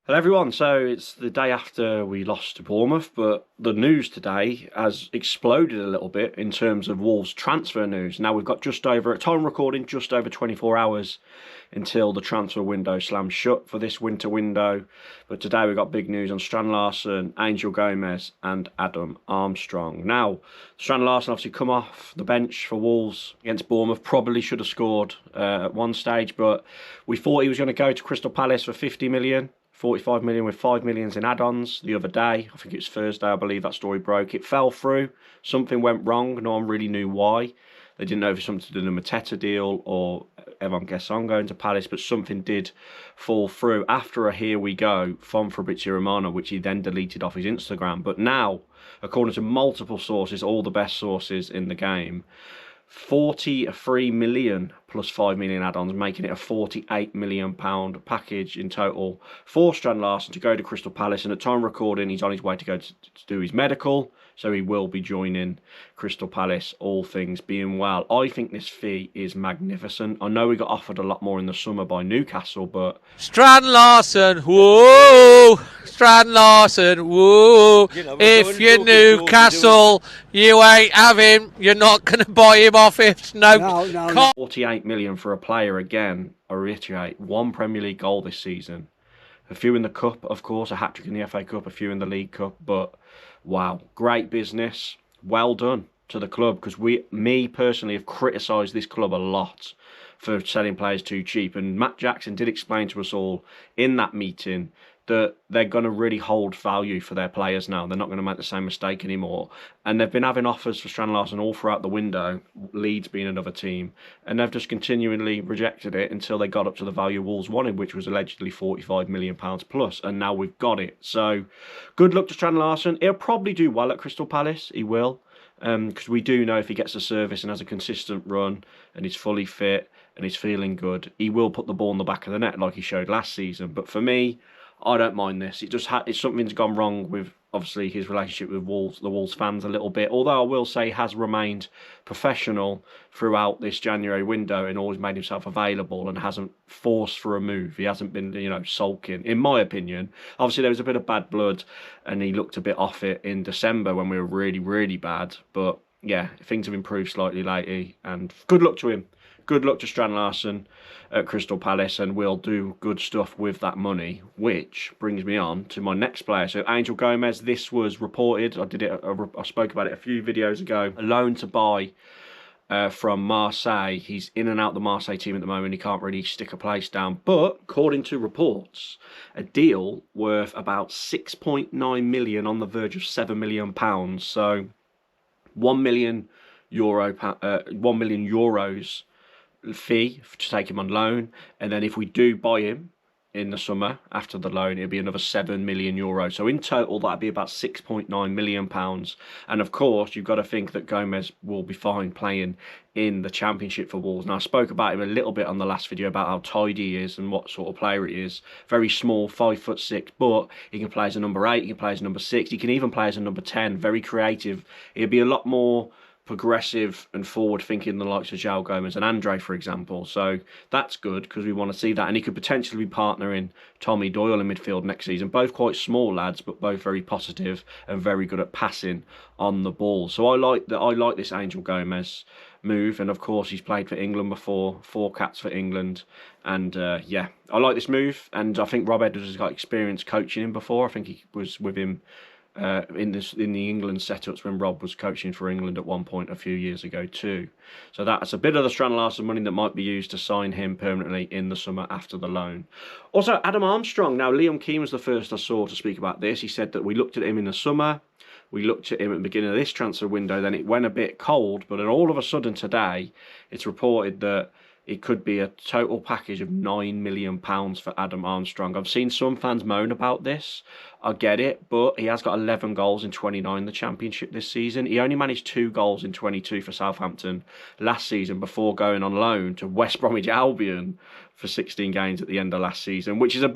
Hello everyone, so it's the day after we lost to Bournemouth, but the news today has exploded a little bit in terms of Wolves transfer news. Now we've got at time recording, just over 24 hours until the transfer window slams shut for this winter window. But today we've got big news on Strand Larsen, Angel Gomes and Adam Armstrong. Now, Strand Larsen obviously come off the bench for Wolves against Bournemouth, probably should have scored at one stage, but we thought he was going to go to Crystal Palace for 50 million. 45 million with 5 million in add-ons the other day. I think it was Thursday, I believe that story broke. It fell through. Something went wrong. No one really knew why. They didn't know if it was something to do with the Mateta deal or Evan Gesson going to Palace, but something did fall through after a here we go from Fabrizio Romano, which he then deleted off his Instagram. But now, according to multiple sources, all the best sources in the game, 43 million plus 5 million add-ons, making it a 48 million pound package in total for Strand Larsen to go to Crystal Palace. And at time recording, he's on his way to go to do his medical, so he will be joining Crystal Palace, all things being well. I think this fee is magnificent. I know we got offered a lot more in the summer by Newcastle, but Strand Larsen, whoa! Strand Larsen, whoa! If you're Newcastle, you ain't having. You're not going to buy him off if no. 48 million for a player again. I reiterate, one Premier League goal this season. A few in the Cup, of course, a hat-trick in the FA Cup, a few in the League Cup, but wow, great business. Well done to the club, because me personally, have criticised this club a lot for selling players too cheap. And Matt Jackson did explain to us all in that meeting that they're going to really hold value for their players now. They're not going to make the same mistake anymore. And they've been having offers for Strand Larsen all throughout the window, Leeds being another team, and they've just continually rejected it until they got up to the value Wolves wanted, which was allegedly £45 million plus, and now we've got it. So good luck to Strand Larsen. He'll probably do well at Crystal Palace, he will, because we do know if he gets a service and has a consistent run and he's fully fit and he's feeling good, he will put the ball in the back of the net like he showed last season. But for me, I don't mind this. It just it's something's gone wrong with obviously his relationship with the Wolves fans a little bit. Although I will say he has remained professional throughout this January window and always made himself available and hasn't forced for a move. He hasn't been, sulking, in my opinion. Obviously there was a bit of bad blood and he looked a bit off it in December when we were really, really bad. But yeah, things have improved slightly lately, and good luck to him. Good luck to Strand Larsen at Crystal Palace, and we'll do good stuff with that money, which brings me on to my next player. So Angel Gomes, this was reported. I spoke about it a few videos ago. A loan to buy from Marseille. He's in and out the Marseille team at the moment. He can't really stick a place down. But according to reports, a deal worth about 6.9 million on the verge of £7 million. So €1 million, €1 million euros fee to take him on loan, and then if we do buy him in the summer after the loan, it'll be another €7 million. So in total, that'd be about £6.9 million. And of course, you've got to think that Gomes will be fine playing in the Championship for Wolves. Now, I spoke about him a little bit on the last video about how tidy he is and what sort of player he is. Very small, 5'6", but he can play as a number 8, he can play as a number 6, he can even play as a number 10. Very creative. He'll be a lot more progressive and forward-thinking the likes of João Gomes and Andre, for example. So that's good because we want to see that. And he could potentially be partnering Tommy Doyle in midfield next season. Both quite small lads, but both very positive and very good at passing on the ball. So I like this Angel Gomes move. And of course, he's played for England before, 4 caps for England. And yeah, I like this move. And I think Rob Edwards has got experience coaching him before. I think he was with him in the England setups when Rob was coaching for England at one point a few years ago too. So that's a bit of the Strand Larsen money that might be used to sign him permanently in the summer after the loan. Also, Adam Armstrong. Now, Liam Keane was the first I saw to speak about this. He said that we looked at him in the summer, we looked at him at the beginning of this transfer window, then it went a bit cold, but then all of a sudden today, it's reported that it could be a total package of £9 million for Adam Armstrong. I've seen some fans moan about this. I get it, but he has got 11 goals in 29 in the Championship this season. He only managed 2 goals in 22 for Southampton last season before going on loan to West Bromwich Albion for 16 games at the end of last season, which is leaves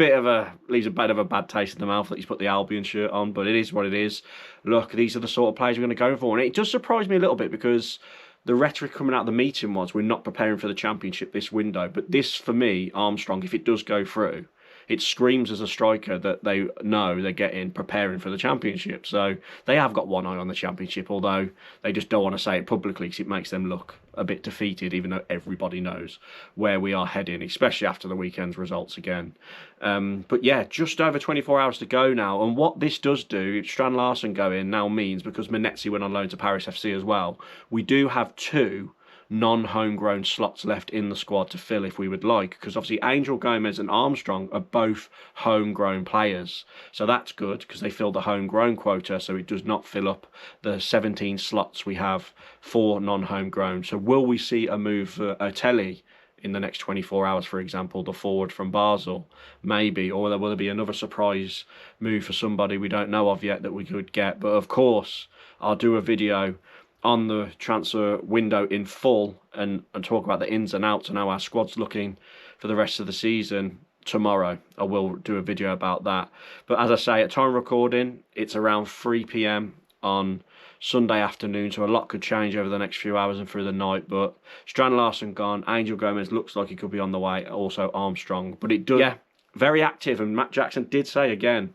a bit of a bad taste in the mouth that he's put the Albion shirt on, but it is what it is. Look, these are the sort of players we're going to go for. And it does surprise me a little bit because the rhetoric coming out of the meeting was we're not preparing for the Championship this window. But this, for me, Armstrong, if it does go through, it screams as a striker that they know they're preparing for the Championship. So they have got one eye on the Championship, although they just don't want to say it publicly because it makes them look a bit defeated, even though everybody knows where we are heading, especially after the weekend's results again. But yeah, just over 24 hours to go now. And what this does do, Strand Larsen going now means, because Manetzi went on loan to Paris FC as well, we do have 2 non-homegrown slots left in the squad to fill if we would like, because obviously Angel, Gomes and Armstrong are both homegrown players, so that's good because they fill the homegrown quota, so it does not fill up the 17 slots we have for non-homegrown. So will we see a move for Otelli in the next 24 hours, for example, the forward from Basel? Maybe. Or will there be another surprise move for somebody we don't know of yet that we could get? But of course, I'll do a video on the transfer window in full and talk about the ins and outs and how our squad's looking for the rest of the season tomorrow. I will do a video about that. But as I say, at time of recording, it's around 3 p.m. on Sunday afternoon, so a lot could change over the next few hours and through the night. But Strand Larsen gone, Angel Gomes looks like he could be on the way, also Armstrong. But it does, yeah, very active. And Matt Jackson did say again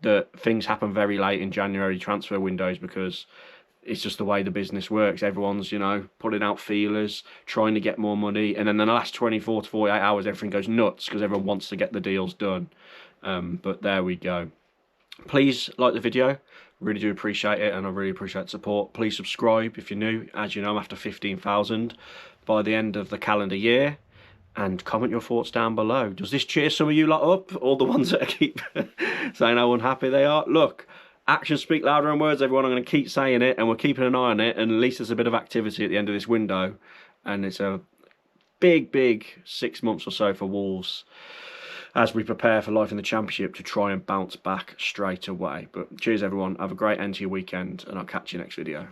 that things happen very late in January transfer windows because it's just the way the business works. Everyone's, you know, putting out feelers, trying to get more money, and then in the last 24 to 48 hours, everything goes nuts because everyone wants to get the deals done. But there we go. Please like the video. Really do appreciate it, and I really appreciate the support. Please subscribe if you're new. As you know, I'm after 15,000 by the end of the calendar year. And comment your thoughts down below. Does this cheer some of you lot up? All the ones that keep saying how unhappy they are? Look, actions speak louder than words, everyone. I'm going to keep saying it, and we're keeping an eye on it, and at least there's a bit of activity at the end of this window. And it's a big 6 months or so for Wolves as we prepare for life in the Championship to try and bounce back straight away. But cheers, everyone. Have a great end to your weekend, and I'll catch you next video.